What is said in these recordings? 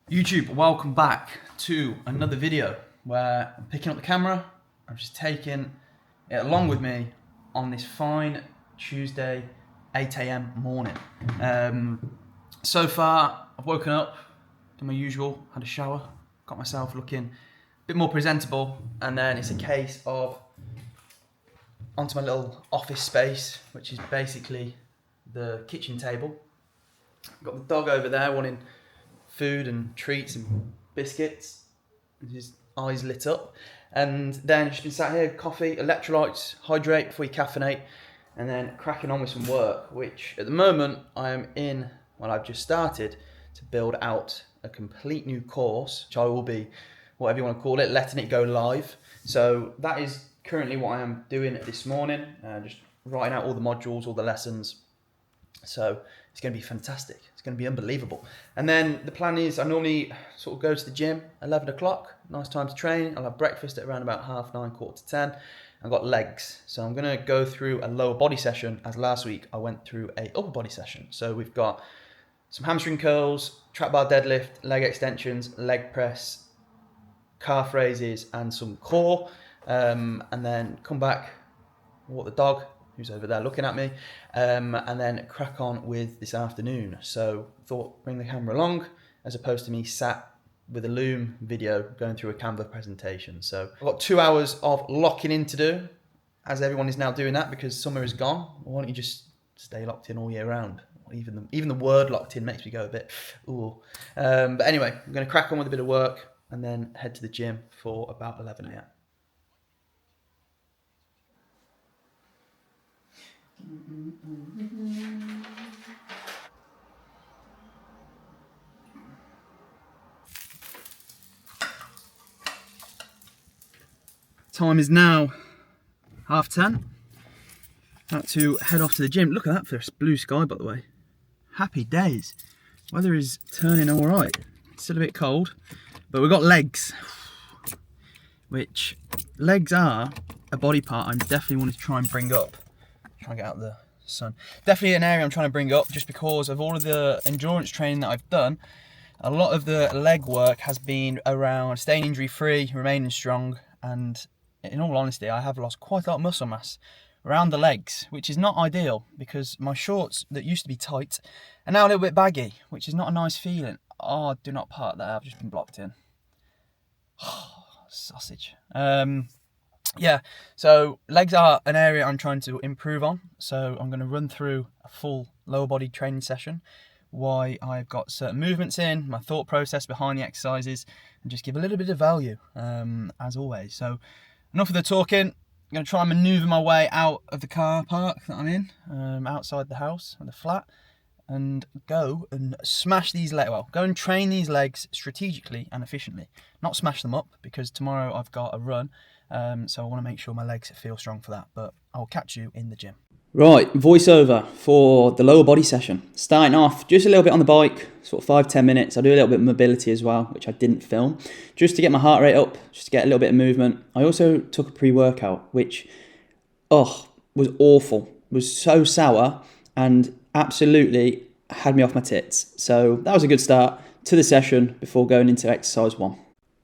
YouTube, welcome back to another video where I'm picking up the camera. I'm just taking it along with me on this fine Tuesday 8 a.m. morning. So far, I've woken up, done my usual, had a shower, got myself looking a bit more presentable, and then it's a case of onto my little office space, which is basically the kitchen table. Got the dog over there wanting food and treats and biscuits, with his eyes lit up, and then just been sat here, coffee, electrolytes, hydrate before you caffeinate, and then cracking on with some work, which at the moment I am in, well, I've just started to build out a complete new course, which I will be, whatever you want to call it, letting it go live. So that is currently what I am doing this morning, just writing out all the modules, all the lessons. So it's going to be fantastic. It's going to be unbelievable. And then the plan is I normally sort of go to the gym 11 o'clock. Nice time to train. I'll have breakfast at around about 9:30, 9:45. I've got legs. So I'm going to go through a lower body session, as last week I went through a upper body session. So we've got some hamstring curls, trap bar deadlift, leg extensions, leg press, calf raises, and some core. And then come back, walk the dog, who's over there looking at me, and then crack on with this afternoon. So thought bring the camera along as opposed to me sat with a Loom video going through a Canva presentation. So I've got 2 hours of locking in to do, as everyone is now doing that because summer is gone. Why don't you just stay locked in all year round? Even the word locked in makes me go a bit, ooh. But anyway, I'm going to crack on with a bit of work and then head to the gym for about 11 a.m. Time is now 10:30. About to head off to the gym. Look at that for this blue sky, by the way. Happy days. Weather is turning all right. It's still a bit cold, but we've got legs, which legs are a body part I definitely want to try and bring up. Try and get out the sun. Definitely an area I'm trying to bring up just because of all of the endurance training that I've done. A lot of the leg work has been around staying injury free, remaining strong, and in all honesty I have lost quite a lot of muscle mass around the legs, which is not ideal because my shorts that used to be tight are now a little bit baggy, which is not a nice feeling. Oh, do not part there, I've just been blocked in. Sausage. Yeah, so legs are an area I'm trying to improve on. So I'm going to run through a full lower body training session, why I've got certain movements in, my thought process behind the exercises, and just give a little bit of value, as always. So enough of the talking. I'm going to try and manoeuvre my way out of the car park that I'm in, outside the house, the flat, and go and smash these legs. Well, go and train these legs strategically and efficiently. Not smash them up, because tomorrow I've got a run. So I want to make sure my legs feel strong for that, but I'll catch you in the gym. Right, voiceover for the lower body session. Starting off just a little bit on the bike, sort of 5-10 minutes. I do a little bit of mobility as well, which I didn't film, just to get my heart rate up, just to get a little bit of movement. I also took a pre-workout, which, was awful. It was so sour and absolutely had me off my tits. So that was a good start to the session before going into exercise 1.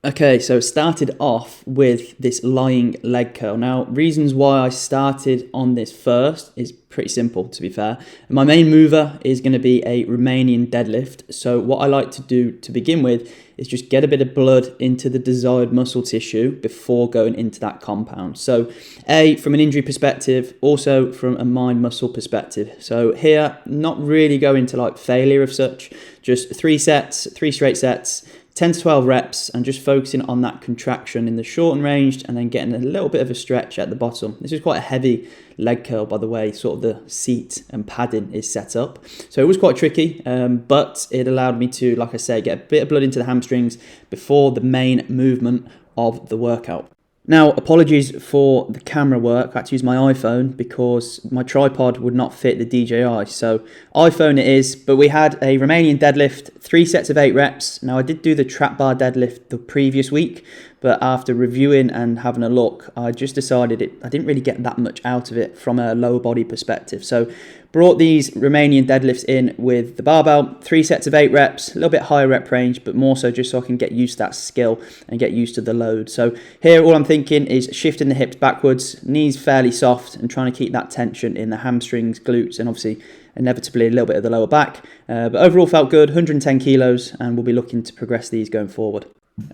Okay, so started off with this lying leg curl. Now, reasons why I started on this first is pretty simple, to be fair. My main mover is going to be a Romanian deadlift. So what I like to do to begin with is just get a bit of blood into the desired muscle tissue before going into that compound. So from an injury perspective, also from a mind muscle perspective. So here, not really going to like failure of such, just 3 straight sets, 10 to 12 reps, and just focusing on that contraction in the short and ranged, and then getting a little bit of a stretch at the bottom. This is quite a heavy leg curl, by the way, sort of the seat and padding is set up. So it was quite tricky, but it allowed me to, like I say, get a bit of blood into the hamstrings before the main movement of the workout. Now, apologies for the camera work. I had to use my iPhone because my tripod would not fit the DJI. So iPhone it is, but we had a Romanian deadlift, 3 sets of 8 reps. Now, I did do the trap bar deadlift the previous week, but after reviewing and having a look, I just decided I didn't really get that much out of it from a lower body perspective. So Brought these Romanian deadlifts in with the barbell, 3 sets of 8 reps, a little bit higher rep range, but more so just so I can get used to that skill and get used to the load. So here all I'm thinking is shifting the hips backwards, knees fairly soft, and trying to keep that tension in the hamstrings, glutes, and obviously inevitably a little bit of the lower back. But overall felt good, 110 kilos, and we'll be looking to progress these going forward.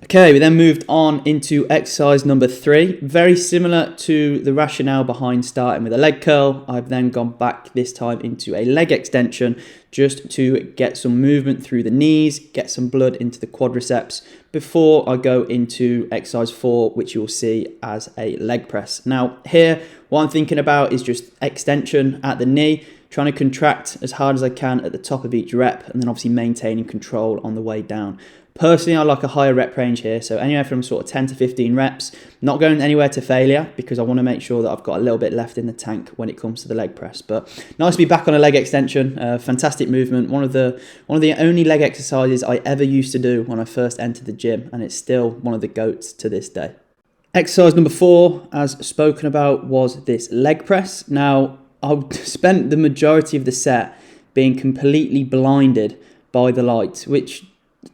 Okay, we then moved on into exercise number 3. Very similar to the rationale behind starting with a leg curl. I've then gone back this time into a leg extension just to get some movement through the knees, get some blood into the quadriceps before I go into exercise 4, which you'll see as a leg press. Now here, what I'm thinking about is just extension at the knee, trying to contract as hard as I can at the top of each rep, and then obviously maintaining control on the way down. Personally, I like a higher rep range here, so anywhere from sort of 10 to 15 reps, not going anywhere to failure because I want to make sure that I've got a little bit left in the tank when it comes to the leg press. But nice to be back on a leg extension, fantastic movement, one of the only leg exercises I ever used to do when I first entered the gym, and it's still one of the GOATs to this day. Exercise number 4, as spoken about, was this leg press. Now, I spent the majority of the set being completely blinded by the light, which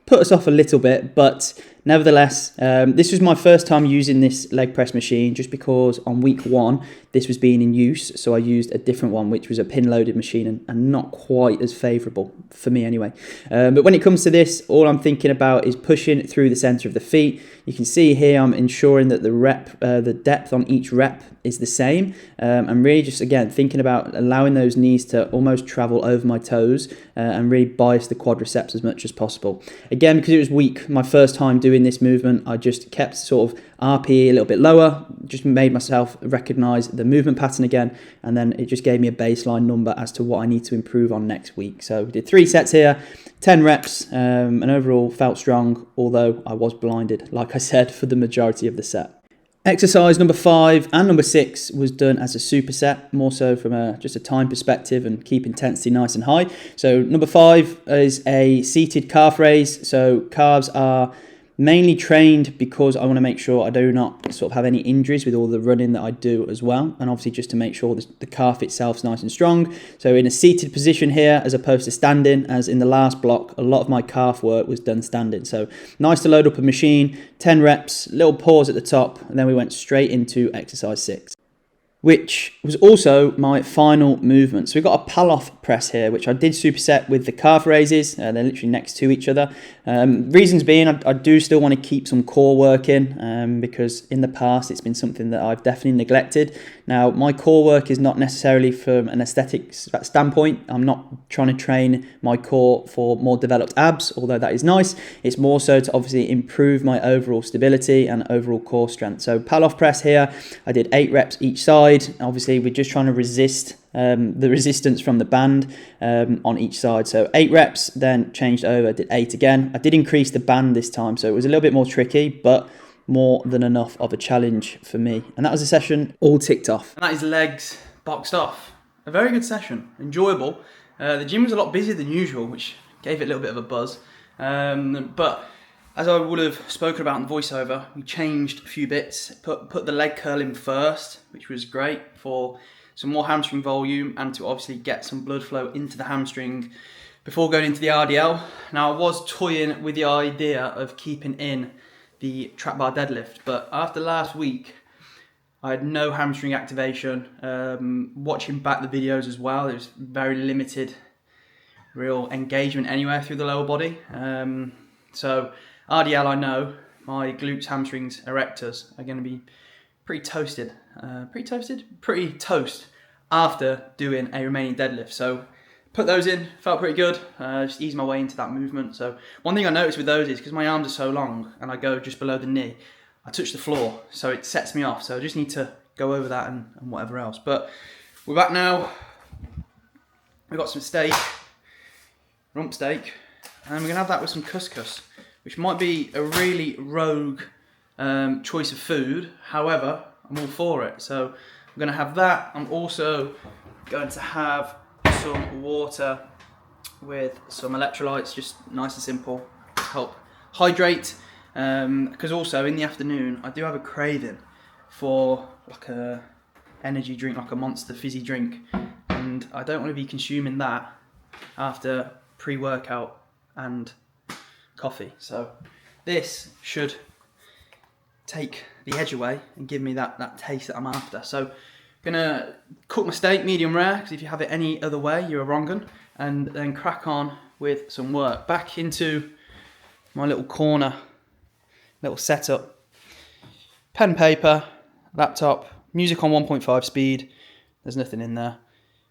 put us off a little bit, but nevertheless, this was my first time using this leg press machine just because on week 1 this was being in use, so I used a different one which was a pin loaded machine and not quite as favourable for me anyway. But when it comes to this, all I'm thinking about is pushing it through the centre of the feet. You can see here I'm ensuring that the depth on each rep is the same. I'm really just, again, thinking about allowing those knees to almost travel over my toes and really bias the quadriceps as much as possible. Again, because it was weak, my first time doing this movement, I just kept sort of RPE a little bit lower, just made myself recognise the movement pattern again, and then it just gave me a baseline number as to what I need to improve on next week. So we did 3 sets here, 10 reps, and overall felt strong, although I was blinded, like I said, for the majority of the set. Exercise number 5 and number 6 was done as a superset, more so from just a time perspective and keep intensity nice and high. So number 5 is a seated calf raise. So calves are mainly trained because I want to make sure I do not sort of have any injuries with all the running that I do as well, and obviously just to make sure the calf itself is nice and strong. So in a seated position here as opposed to standing, as in the last block a lot of my calf work was done standing. So nice to load up a machine, 10 reps, little pause at the top, and then we went straight into exercise 6, which was also my final movement. So we've got a Pallof press here, which I did superset with the calf raises. They're literally next to each other. Reasons being, I do still want to keep some core work in because in the past it's been something that I've definitely neglected. Now, my core work is not necessarily from an aesthetic standpoint. I'm not trying to train my core for more developed abs, although that is nice. It's more so to obviously improve my overall stability and overall core strength. So Pallof press here, I did 8 reps each side. Obviously, we're just trying to resist the resistance from the band on each side. So 8 reps, then changed over, did 8 again. I did increase the band this time, so it was a little bit more tricky, but more than enough of a challenge for me. And that was a session all ticked off. And that is legs boxed off. A very good session, enjoyable. The gym was a lot busier than usual, which gave it a little bit of a buzz. But as I would have spoken about in the voiceover, we changed a few bits, put the leg curl in first, which was great for some more hamstring volume and to obviously get some blood flow into the hamstring before going into the RDL. Now, I was toying with the idea of keeping in the trap bar deadlift, but after last week, I had no hamstring activation. Watching back the videos as well, there was very limited real engagement anywhere through the lower body. So RDL, I know my glutes, hamstrings, erectors are going to be pretty toast after doing a Romanian deadlift. So put those in, felt pretty good, just eased my way into that movement. So one thing I noticed with those is because my arms are so long and I go just below the knee, I touch the floor, so it sets me off. So I just need to go over that and whatever else. But we're back now. We've got some steak, rump steak, and we're going to have that with some couscous, which might be a really rogue choice of food. However, I'm all for it. So I'm going to have that. I'm also going to have some water with some electrolytes, just nice and simple, to help hydrate. Because also in the afternoon, I do have a craving for like a energy drink, like a Monster fizzy drink. And and I don't want to be consuming that after pre-workout and coffee. So this should take the edge away and give me that taste that I'm after. So gonna cook my steak medium rare, because if you have it any other way, you're a wrong un, and then crack on with some work. Back into my little corner, little setup. Pen, paper, laptop, music on 1.5 speed. There's nothing in there.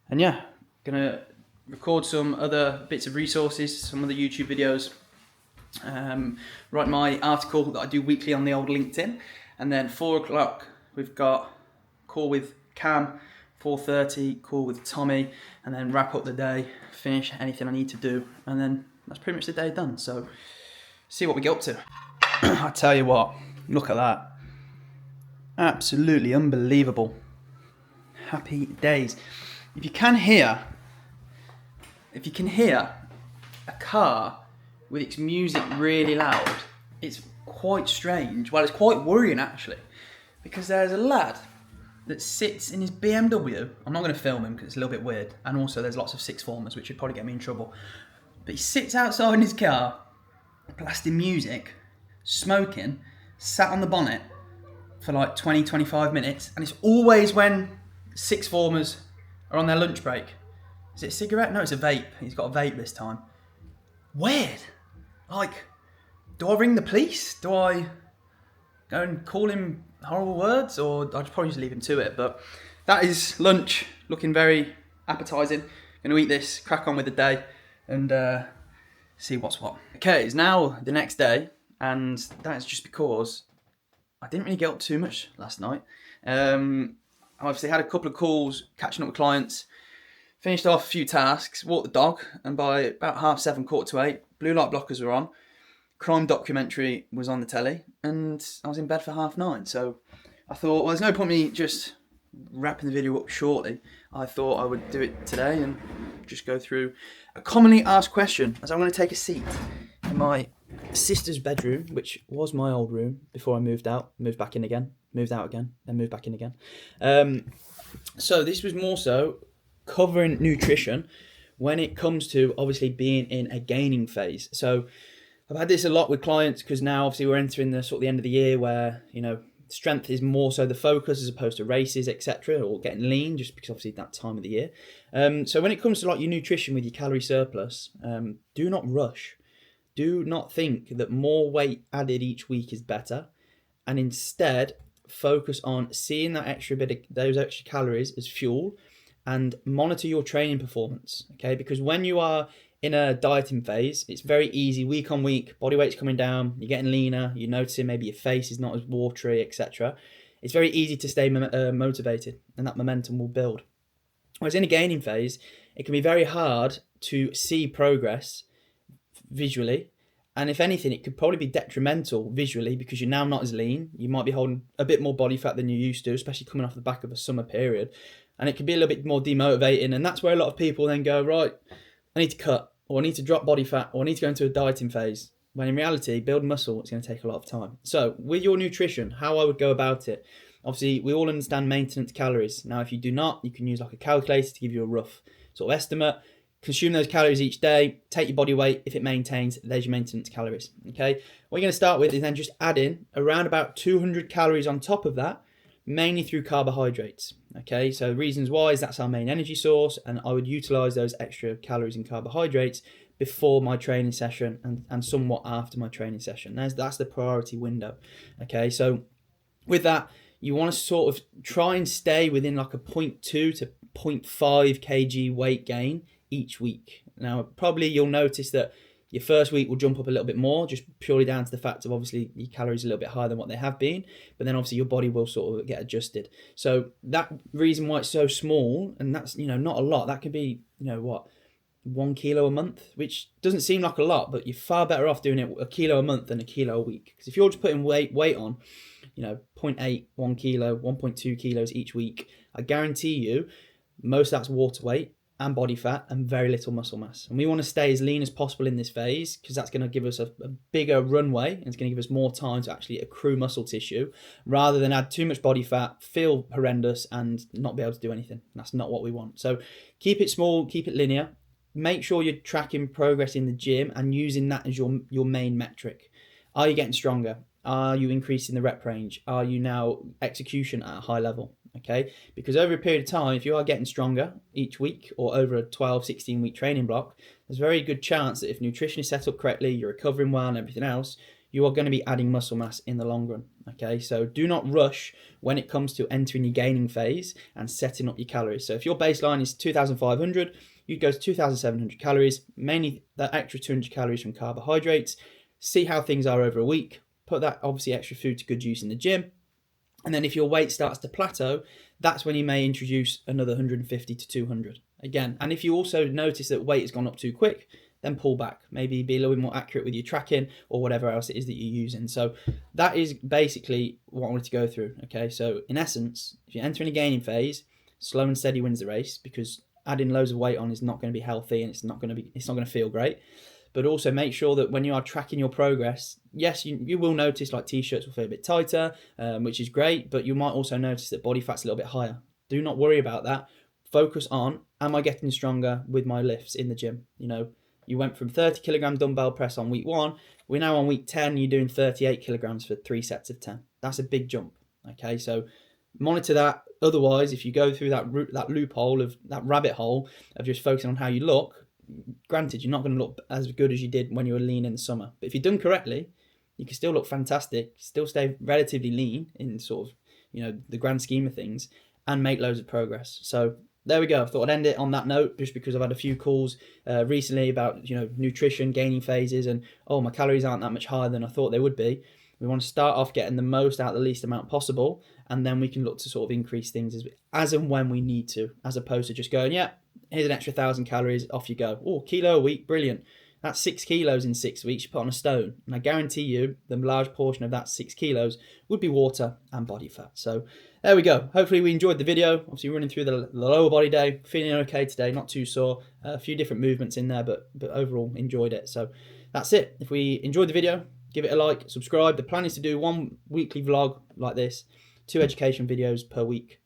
And yeah, gonna record some other bits of resources, some other YouTube videos. Write my article that I do weekly on the old LinkedIn. And then 4 o'clock, we've got call with Cam. 4:30, call with Tommy. And then wrap up the day, finish anything I need to do. And then that's pretty much the day done. So see what we get up to. I tell you what, look at that. Absolutely unbelievable. Happy days. If you can hear a car with its music really loud, it's quite strange. Well, it's quite worrying actually, because there's a lad that sits in his BMW. I'm not going to film him because it's a little bit weird, and also there's lots of sixth formers which would probably get me in trouble. But he sits outside in his car, blasting music, smoking, sat on the bonnet for like 20-25 minutes, and it's always when sixth formers are on their lunch break. Is it a cigarette? No, it's a vape. He's got a vape this time. Weird. Like, do I ring the police? Do I go and call him horrible words? Or I'd probably just leave him to it. But that is lunch, looking very appetising. Going to eat this, crack on with the day, and see what's what. Okay, it's now the next day, and that's just because I didn't really get up too much last night. I obviously had a couple of calls, catching up with clients, finished off a few tasks, walked the dog, and by about 7:30, 7:45, blue light blockers were on, crime documentary was on the telly, and I was in bed for 9:30. So I thought, well, there's no point me just wrapping the video up shortly. I thought I would do it today and just go through a commonly asked question, as I'm going to take a seat in my sister's bedroom, which was my old room before I moved out, moved back in again, moved out again, then moved back in again. So this was more so covering nutrition when it comes to obviously being in a gaining phase. So I've had this a lot with clients, because now obviously we're entering the sort of the end of the year where, you know, strength is more so the focus as opposed to races, etc., or getting lean, just because obviously that time of the year. So when it comes to like your nutrition with your calorie surplus, do not rush. Do not think that more weight added each week is better, and instead focus on seeing that extra bit of those extra calories as fuel, and monitor your training performance. Okay, because when you are in a dieting phase, it's very easy week on week, body weight's coming down, you're getting leaner, you're noticing maybe your face is not as watery, etc. It's very easy to stay motivated, and that momentum will build. Whereas in a gaining phase, it can be very hard to see progress visually, and if anything, it could probably be detrimental visually, because you're now not as lean. You might be holding a bit more body fat than you used to, especially coming off the back of a summer period, and it can be a little bit more demotivating. And that's where a lot of people then go, right, I need to cut, or I need to drop body fat, or I need to go into a dieting phase, when in reality, building muscle, it's going to take a lot of time. So with your nutrition, how I would go about it, obviously we all understand maintenance calories. Now if you do not, you can use like a calculator to give you a rough sort of estimate. Consume those calories each day, take your body weight. If it maintains, there's your maintenance calories. Okay, what you're going to start with is then just adding around about 200 calories on top of that, mainly through carbohydrates. Okay, so reasons why is that's our main energy source, and I would utilize those extra calories and carbohydrates before my training session and somewhat after my training session. That's the priority window. Okay, so with that, you want to sort of try and stay within like a 0.2 to 0.5 kg weight gain each week. Now, probably you'll notice that your first week will jump up a little bit more, just purely down to the fact of obviously your calories are a little bit higher than what they have been, but then obviously your body will sort of get adjusted. So that reason why it's so small, and that's, you know, not a lot, that could be, you know, what, 1 kilo a month, which doesn't seem like a lot, but you're far better off doing it a kilo a month than a kilo a week. Because if you're just putting weight on, you know, 0.8, 1 kilo, 1.2 kilos each week, I guarantee you most of that's water weight, and body fat and very little muscle mass. And we want to stay as lean as possible in this phase because that's going to give us a bigger runway and it's going to give us more time to actually accrue muscle tissue rather than add too much body fat, feel horrendous and not be able to do anything. That's not what we want. So keep it small, keep it linear. Make sure you're tracking progress in the gym and using that as your main metric. Are you getting stronger? Are you increasing the rep range? Are you now execution at a high level? Okay, because over a period of time, if you are getting stronger each week or over a 12, 16 week training block, there's a very good chance that if nutrition is set up correctly, you're recovering well and everything else, you are going to be adding muscle mass in the long run. Okay, so do not rush when it comes to entering your gaining phase and setting up your calories. So if your baseline is 2,500, you go to 2,700 calories, mainly that extra 200 calories from carbohydrates. See how things are over a week. Put that obviously extra food to good use in the gym. And then if your weight starts to plateau, that's when you may introduce another 150 to 200 again. And if you also notice that weight has gone up too quick, then pull back. Maybe be a little bit more accurate with your tracking or whatever else it is that you're using. So that is basically what I wanted to go through. Okay, so in essence, if you're entering a gaining phase, slow and steady wins the race because adding loads of weight on is not going to be healthy and it's not going to feel great. But also make sure that when you are tracking your progress, yes, you will notice like t-shirts will feel a bit tighter, which is great, but you might also notice that body fat's a little bit higher. Do not worry about that. Focus on, am I getting stronger with my lifts in the gym? You know, you went from 30 kilogram dumbbell press on week 1. We're now on week 10, you're doing 38 kilograms for 3 sets of 10. That's a big jump. Okay, so monitor that. Otherwise, if you go through that loophole of that rabbit hole of just focusing on how you look, granted, you're not going to look as good as you did when you were lean in the summer. But if you're done correctly, you can still look fantastic, still stay relatively lean in sort of, the grand scheme of things and make loads of progress. So there we go. I thought I'd end it on that note just because I've had a few calls recently about, nutrition, gaining phases and, my calories aren't that much higher than I thought they would be. We want to start off getting the most out of the least amount possible, and then we can look to sort of increase things as and when we need to, as opposed to just going, here's an extra 1,000 calories, off you go. Oh, kilo a week, brilliant. That's 6 kilos in 6 weeks, you put on a stone. And I guarantee you, the large portion of that 6 kilos would be water and body fat. So there we go. Hopefully we enjoyed the video. Obviously running through the lower body day, feeling okay today, not too sore. A few different movements in there, but overall enjoyed it. So that's it. If we enjoyed the video, give it a like, subscribe. The plan is to do 1 weekly vlog like this, 2 education videos per week.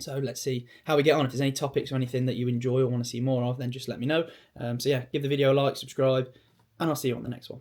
So let's see how we get on. If there's any topics or anything that you enjoy or want to see more of, then just let me know. So yeah, give the video a like, subscribe, and I'll see you on the next one.